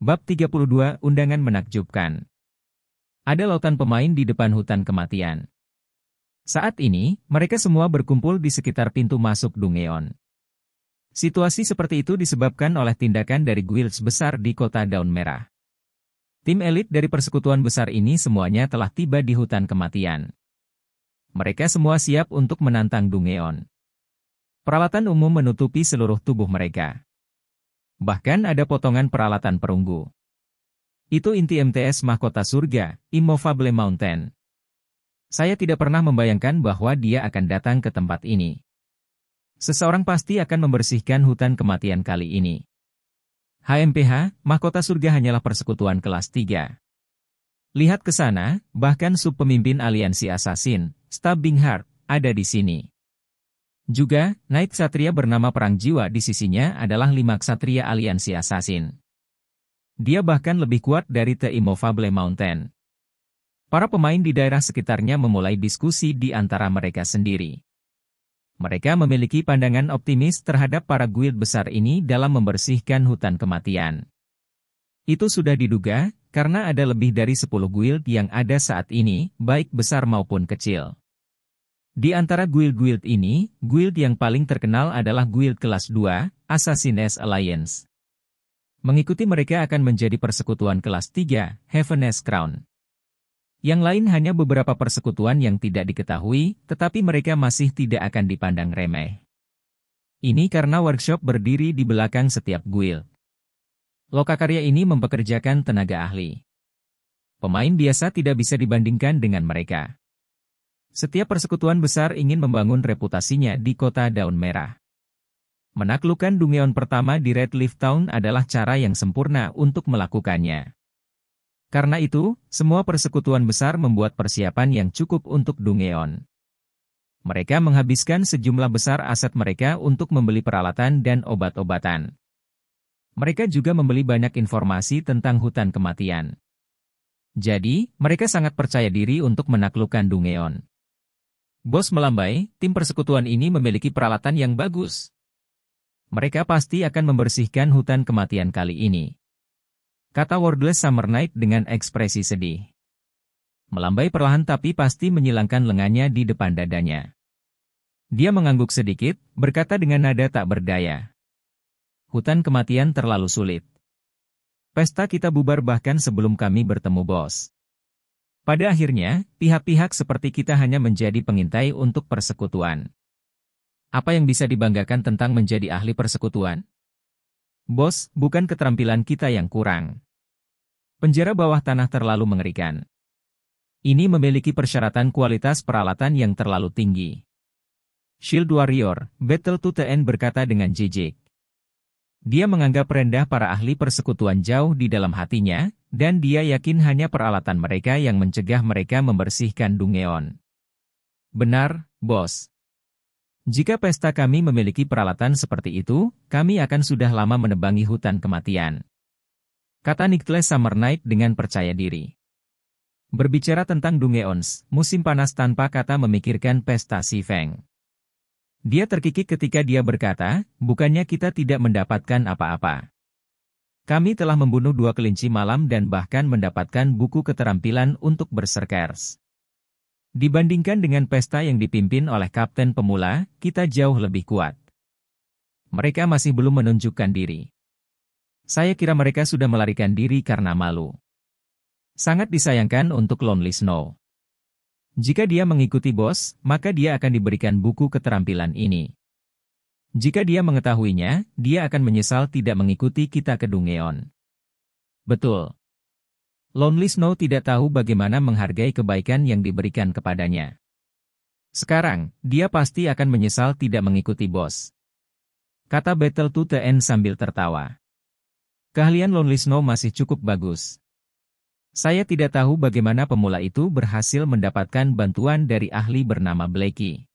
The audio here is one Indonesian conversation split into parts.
Bab 32 Undangan Menakjubkan. Ada lautan pemain di depan hutan kematian. Saat ini, mereka semua berkumpul di sekitar pintu masuk Dungeon. Situasi seperti itu disebabkan oleh tindakan dari guilds besar di kota Daun Merah. Tim elit dari persekutuan besar ini semuanya telah tiba di hutan kematian. Mereka semua siap untuk menantang Dungeon. Peralatan umum menutupi seluruh tubuh mereka. Bahkan ada potongan peralatan perunggu. Itu inti MTS Mahkota Surga, Immovable Mountain. Saya tidak pernah membayangkan bahwa dia akan datang ke tempat ini. Seseorang pasti akan membersihkan hutan kematian kali ini. HMPH, Mahkota Surga hanyalah persekutuan kelas 3. Lihat ke sana, bahkan subpemimpin aliansi Assassin, Stabbing Heart, ada di sini. Juga, Knight Ksatria bernama Perang Jiwa di sisinya adalah 5 Ksatria aliansi Assassin. Dia bahkan lebih kuat dari The Immovable Mountain. Para pemain di daerah sekitarnya memulai diskusi di antara mereka sendiri. Mereka memiliki pandangan optimis terhadap para guild besar ini dalam membersihkan hutan kematian. Itu sudah diduga, karena ada lebih dari 10 guild yang ada saat ini, baik besar maupun kecil. Di antara guild-guild ini, guild yang paling terkenal adalah guild kelas 2, Assassin's Alliance. Mengikuti mereka akan menjadi persekutuan kelas 3, Heaven's Crown. Yang lain hanya beberapa persekutuan yang tidak diketahui, tetapi mereka masih tidak akan dipandang remeh. Ini karena workshop berdiri di belakang setiap guild. Lokakarya ini mempekerjakan tenaga ahli. Pemain biasa tidak bisa dibandingkan dengan mereka. Setiap persekutuan besar ingin membangun reputasinya di kota Daun Merah. Menaklukkan Dungeon pertama di Red Leaf Town adalah cara yang sempurna untuk melakukannya. Karena itu, semua persekutuan besar membuat persiapan yang cukup untuk Dungeon. Mereka menghabiskan sejumlah besar aset mereka untuk membeli peralatan dan obat-obatan. Mereka juga membeli banyak informasi tentang hutan kematian. Jadi, mereka sangat percaya diri untuk menaklukkan Dungeon. Bos melambai, tim persekutuan ini memiliki peralatan yang bagus. Mereka pasti akan membersihkan hutan kematian kali ini. Kata Wordless Summer Night dengan ekspresi sedih. Melambai perlahan tapi pasti menyilangkan lengannya di depan dadanya. Dia mengangguk sedikit, berkata dengan nada tak berdaya. Hutan kematian terlalu sulit. Pesta kita bubar bahkan sebelum kami bertemu bos. Pada akhirnya, pihak-pihak seperti kita hanya menjadi pengintai untuk persekutuan. Apa yang bisa dibanggakan tentang menjadi ahli persekutuan? Bos, bukan keterampilan kita yang kurang. Penjara bawah tanah terlalu mengerikan. Ini memiliki persyaratan kualitas peralatan yang terlalu tinggi. Shield Warrior, Battle to the End berkata dengan jijik. Dia menganggap rendah para ahli persekutuan jauh di dalam hatinya, dan dia yakin hanya peralatan mereka yang mencegah mereka membersihkan Dungeon. Benar, bos. Jika pesta kami memiliki peralatan seperti itu, kami akan sudah lama menebangi hutan kematian. Kata Nicholas Summer Night dengan percaya diri. Berbicara tentang Dungeons, musim panas tanpa kata memikirkan pesta Si Feng. Dia terkikik ketika dia berkata, bukannya kita tidak mendapatkan apa-apa. Kami telah membunuh 2 kelinci malam dan bahkan mendapatkan buku keterampilan untuk berserkers. Dibandingkan dengan pesta yang dipimpin oleh kapten pemula, kita jauh lebih kuat. Mereka masih belum menunjukkan diri. Saya kira mereka sudah melarikan diri karena malu. Sangat disayangkan untuk Lonely Snow. Jika dia mengikuti bos, maka dia akan diberikan buku keterampilan ini. Jika dia mengetahuinya, dia akan menyesal tidak mengikuti kita ke Dungeon. Betul. Lonely Snow tidak tahu bagaimana menghargai kebaikan yang diberikan kepadanya. Sekarang, dia pasti akan menyesal tidak mengikuti bos. Kata Battle to the End sambil tertawa. Keahlian Lonely Snow masih cukup bagus. Saya tidak tahu bagaimana pemula itu berhasil mendapatkan bantuan dari ahli bernama Blackie.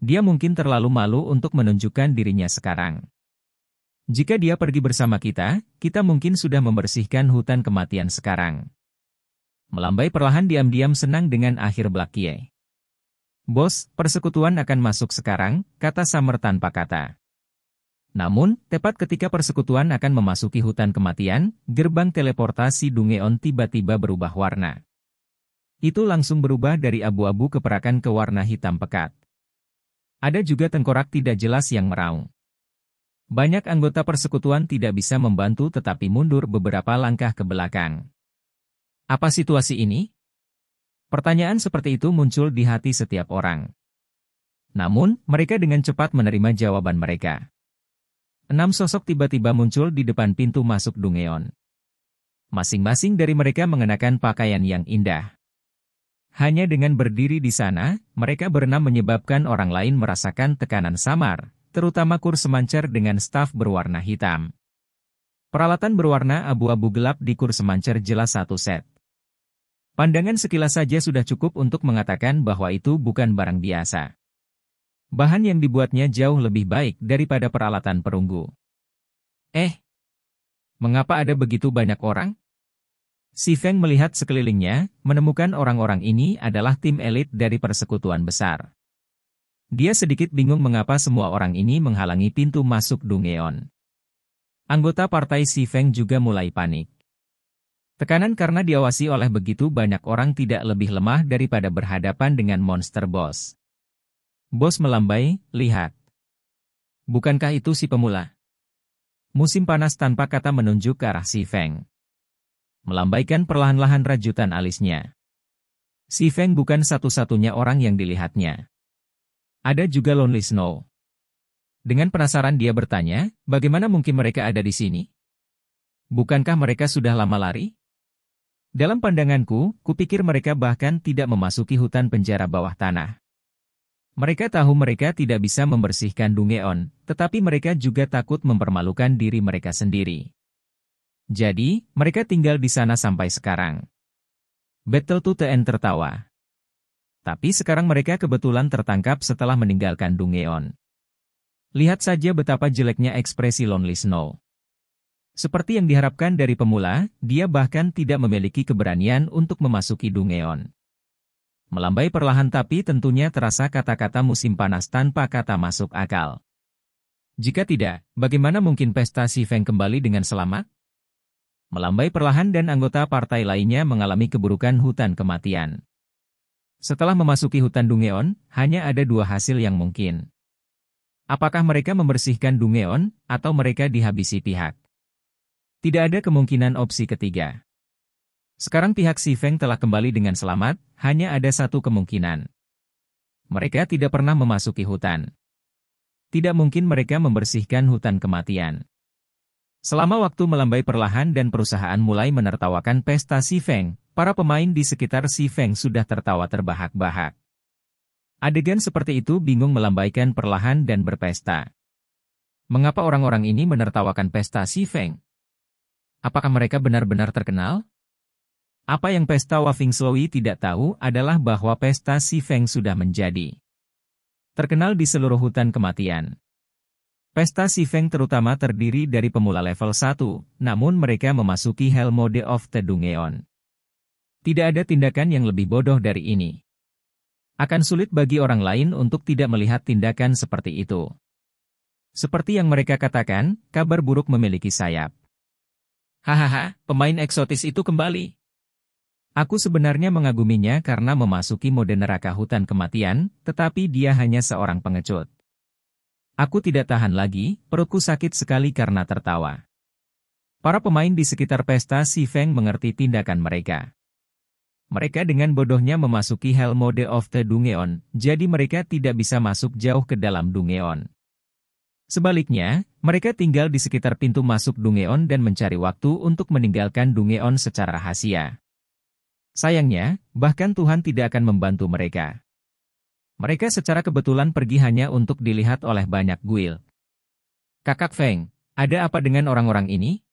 Dia mungkin terlalu malu untuk menunjukkan dirinya sekarang. Jika dia pergi bersama kita, kita mungkin sudah membersihkan hutan kematian sekarang. Melambai perlahan diam-diam senang dengan akhir Blackie. Bos, persekutuan akan masuk sekarang, kata Summer tanpa kata. Namun, tepat ketika persekutuan akan memasuki hutan kematian, gerbang teleportasi Dungeon tiba-tiba berubah warna. Itu langsung berubah dari abu-abu keperakan ke warna hitam pekat. Ada juga tengkorak tidak jelas yang meraung. Banyak anggota persekutuan tidak bisa membantu tetapi mundur beberapa langkah ke belakang. Apa situasi ini? Pertanyaan seperti itu muncul di hati setiap orang. Namun, mereka dengan cepat menerima jawaban mereka. 6 sosok tiba-tiba muncul di depan pintu masuk Dungeon. Masing-masing dari mereka mengenakan pakaian yang indah. Hanya dengan berdiri di sana, mereka berenam menyebabkan orang lain merasakan tekanan samar, terutama kur semancer dengan staf berwarna hitam. Peralatan berwarna abu-abu gelap di kur semancer jelas satu set. Pandangan sekilas saja sudah cukup untuk mengatakan bahwa itu bukan barang biasa. Bahan yang dibuatnya jauh lebih baik daripada peralatan perunggu. Mengapa ada begitu banyak orang? Si Feng melihat sekelilingnya, menemukan orang-orang ini adalah tim elit dari persekutuan besar. Dia sedikit bingung mengapa semua orang ini menghalangi pintu masuk Dungeon. Anggota partai Si Feng juga mulai panik. Tekanan karena diawasi oleh begitu banyak orang tidak lebih lemah daripada berhadapan dengan monster boss. Bos melambai, lihat. Bukankah itu si pemula? Musim panas tanpa kata menunjuk ke arah Si Feng. Melambaikan perlahan-lahan rajutan alisnya. Si Feng bukan satu-satunya orang yang dilihatnya. Ada juga Lonely Snow. Dengan penasaran dia bertanya, bagaimana mungkin mereka ada di sini? Bukankah mereka sudah lama lari? Dalam pandanganku, kupikir mereka bahkan tidak memasuki hutan penjara bawah tanah. Mereka tahu mereka tidak bisa membersihkan Dungeon, tetapi mereka juga takut mempermalukan diri mereka sendiri. Jadi, mereka tinggal di sana sampai sekarang. Battle to the End tertawa. Tapi sekarang mereka kebetulan tertangkap setelah meninggalkan Dungeon. Lihat saja betapa jeleknya ekspresi Lonely Snow. Seperti yang diharapkan dari pemula, dia bahkan tidak memiliki keberanian untuk memasuki Dungeon. Melambai perlahan tapi tentunya terasa kata-kata musim panas tanpa kata masuk akal. Jika tidak, bagaimana mungkin pesta Si Feng kembali dengan selamat? Melambai perlahan dan anggota partai lainnya mengalami keburukan hutan kematian. Setelah memasuki hutan Dungeon, hanya ada dua hasil yang mungkin. Apakah mereka membersihkan Dungeon, atau mereka dihabisi pihak? Tidak ada kemungkinan opsi ketiga. Sekarang pihak Si Feng telah kembali dengan selamat, hanya ada satu kemungkinan. Mereka tidak pernah memasuki hutan. Tidak mungkin mereka membersihkan hutan kematian. Selama waktu melambai perlahan dan perusahaan mulai menertawakan pesta Si Feng, para pemain di sekitar Si Feng sudah tertawa terbahak-bahak. Adegan seperti itu bingung melambaikan perlahan dan berpesta. Mengapa orang-orang ini menertawakan pesta Si Feng? Apakah mereka benar-benar terkenal? Apa yang pesta Wafing Slowi tidak tahu adalah bahwa pesta Si Feng sudah menjadi terkenal di seluruh hutan kematian. Pesta Si Feng terutama terdiri dari pemula level 1, namun mereka memasuki Hell Mode of the Dungeon. Tidak ada tindakan yang lebih bodoh dari ini. Akan sulit bagi orang lain untuk tidak melihat tindakan seperti itu. Seperti yang mereka katakan, kabar buruk memiliki sayap. Hahaha, pemain eksotis itu kembali. Aku sebenarnya mengaguminya karena memasuki mode neraka hutan kematian, tetapi dia hanya seorang pengecut. Aku tidak tahan lagi, perutku sakit sekali karena tertawa. Para pemain di sekitar pesta Si Feng mengerti tindakan mereka. Mereka dengan bodohnya memasuki Hell Mode of the Dungeon, jadi mereka tidak bisa masuk jauh ke dalam Dungeon. Sebaliknya, mereka tinggal di sekitar pintu masuk Dungeon dan mencari waktu untuk meninggalkan Dungeon secara rahasia. Sayangnya, bahkan Tuhan tidak akan membantu mereka. Mereka secara kebetulan pergi hanya untuk dilihat oleh banyak guild. Kakak Feng, ada apa dengan orang-orang ini?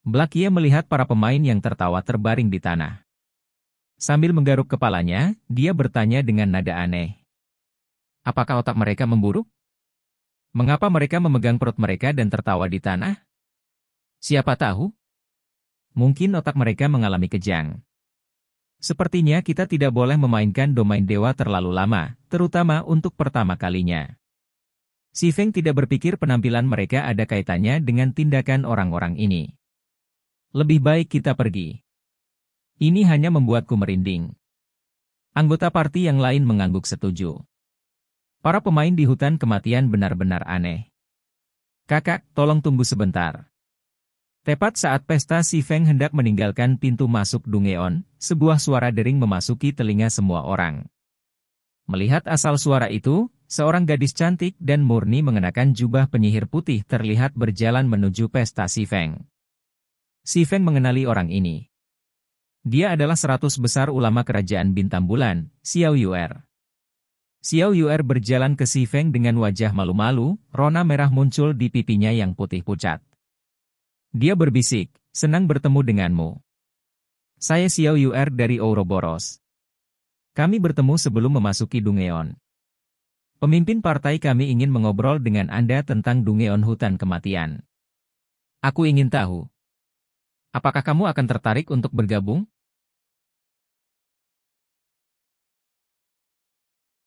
Blakia melihat para pemain yang tertawa terbaring di tanah. Sambil menggaruk kepalanya, dia bertanya dengan nada aneh. Apakah otak mereka memburuk? Mengapa mereka memegang perut mereka dan tertawa di tanah? Siapa tahu? Mungkin otak mereka mengalami kejang. Sepertinya kita tidak boleh memainkan domain dewa terlalu lama, terutama untuk pertama kalinya. Si Feng tidak berpikir penampilan mereka ada kaitannya dengan tindakan orang-orang ini. Lebih baik kita pergi. Ini hanya membuatku merinding. Anggota parti yang lain mengangguk setuju. Para pemain di hutan kematian benar-benar aneh. Kakak, tolong tunggu sebentar. Tepat saat pesta si Feng hendak meninggalkan pintu masuk Dungeon, sebuah suara dering memasuki telinga semua orang. Melihat asal suara itu, seorang gadis cantik dan murni mengenakan jubah penyihir putih terlihat berjalan menuju pesta si Feng. Si Feng mengenali orang ini. Dia adalah 100 besar ulama kerajaan Bintang Bulan, Xiao Yuer. Xiao Yuer berjalan ke si Feng dengan wajah malu-malu, rona merah muncul di pipinya yang putih pucat. Dia berbisik, senang bertemu denganmu. Saya Xiao Yuer dari Ouroboros. Kami bertemu sebelum memasuki Dungeon. Pemimpin partai kami ingin mengobrol dengan Anda tentang Dungeon Hutan Kematian. Aku ingin tahu. Apakah kamu akan tertarik untuk bergabung?